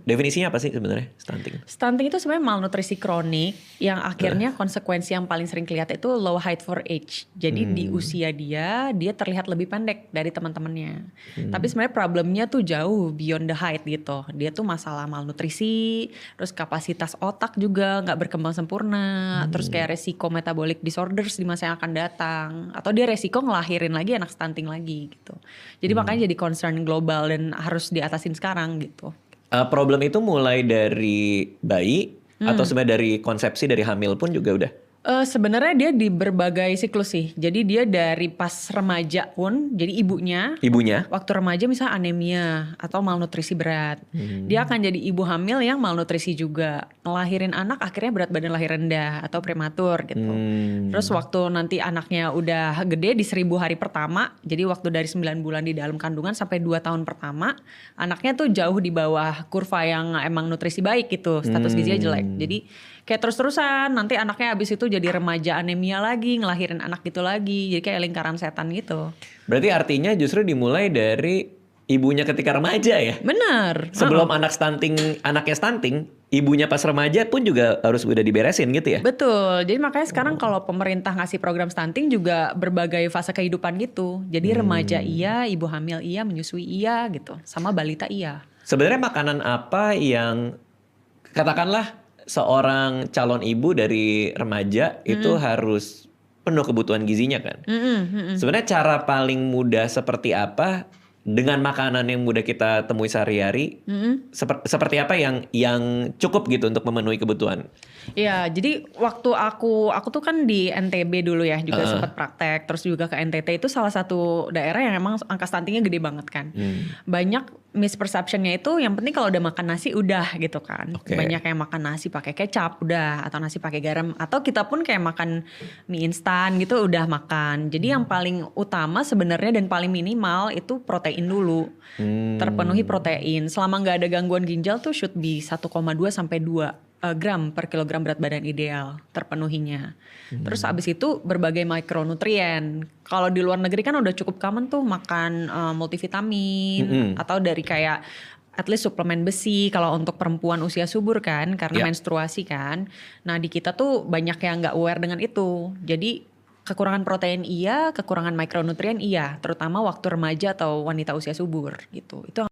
Definisinya apa sih sebenarnya stunting? Stunting itu sebenarnya malnutrisi kronik yang akhirnya konsekuensi yang paling sering kelihatan itu low height for age. Jadi di usia dia terlihat lebih pendek dari teman-temannya. Tapi sebenarnya problemnya tuh jauh beyond the height gitu. Dia tuh masalah malnutrisi, terus kapasitas otak juga nggak berkembang sempurna, terus kayak resiko metabolic disorders di masa yang akan datang, atau dia resiko ngelahirin lagi anak stunting lagi gitu. Jadi makanya jadi concern global dan harus diatasin sekarang gitu. Problem itu mulai dari bayi atau sebenarnya dari konsepsi, dari hamil pun juga udah? Sebenarnya dia di berbagai siklus sih. Jadi dia dari pas remaja pun, jadi ibunya waktu remaja misalnya anemia atau malnutrisi berat. Dia akan jadi ibu hamil yang malnutrisi juga. Ngelahirin anak akhirnya berat badan lahir rendah atau prematur gitu. Terus waktu nanti anaknya udah gede di 1000 hari pertama, jadi waktu dari 9 bulan di dalam kandungan sampai 2 tahun pertama, anaknya tuh jauh di bawah kurva yang emang nutrisi baik gitu, status gizinya jelek. Jadi kayak terus-terusan nanti anaknya abis itu jadi remaja anemia lagi, ngelahirin anak gitu lagi. Jadi kayak lingkaran setan gitu. Berarti artinya justru dimulai dari ibunya ketika remaja ya? Bener. Sebelum anaknya stunting, ibunya pas remaja pun juga harus udah diberesin gitu ya? Betul. Jadi makanya sekarang kalau pemerintah ngasih program stunting juga berbagai fase kehidupan gitu. Jadi remaja iya, ibu hamil iya, menyusui iya gitu. Sama balita iya. Sebenarnya makanan apa yang katakanlah seorang calon ibu dari remaja itu harus penuh kebutuhan gizinya kan? Sebenarnya cara paling mudah seperti apa dengan makanan yang mudah kita temui sehari-hari? Seperti apa yang cukup gitu untuk memenuhi kebutuhan? Ya, jadi waktu aku tuh kan di NTB dulu ya, juga sempat praktek, terus juga ke NTT itu salah satu daerah yang emang angka stuntingnya gede banget kan. Banyak misperceptionnya itu yang penting kalau udah makan nasi udah gitu kan. Banyak yang makan nasi pakai kecap udah, atau nasi pakai garam, atau kita pun kayak makan mie instan gitu udah makan. Jadi yang paling utama sebenarnya dan paling minimal itu protein dulu. Terpenuhi protein. Selama nggak ada gangguan ginjal tuh should be 1,2 sampai 2 gram per kilogram berat badan ideal terpenuhinya. Terus abis itu berbagai mikronutrien. Kalau di luar negeri kan udah cukup common tuh makan multivitamin atau dari kayak at least suplemen besi kalau untuk perempuan usia subur kan karena menstruasi kan. Nah di kita tuh banyak yang nggak aware dengan itu. Jadi kekurangan protein iya, kekurangan mikronutrien iya, terutama waktu remaja atau wanita usia subur gitu. Itu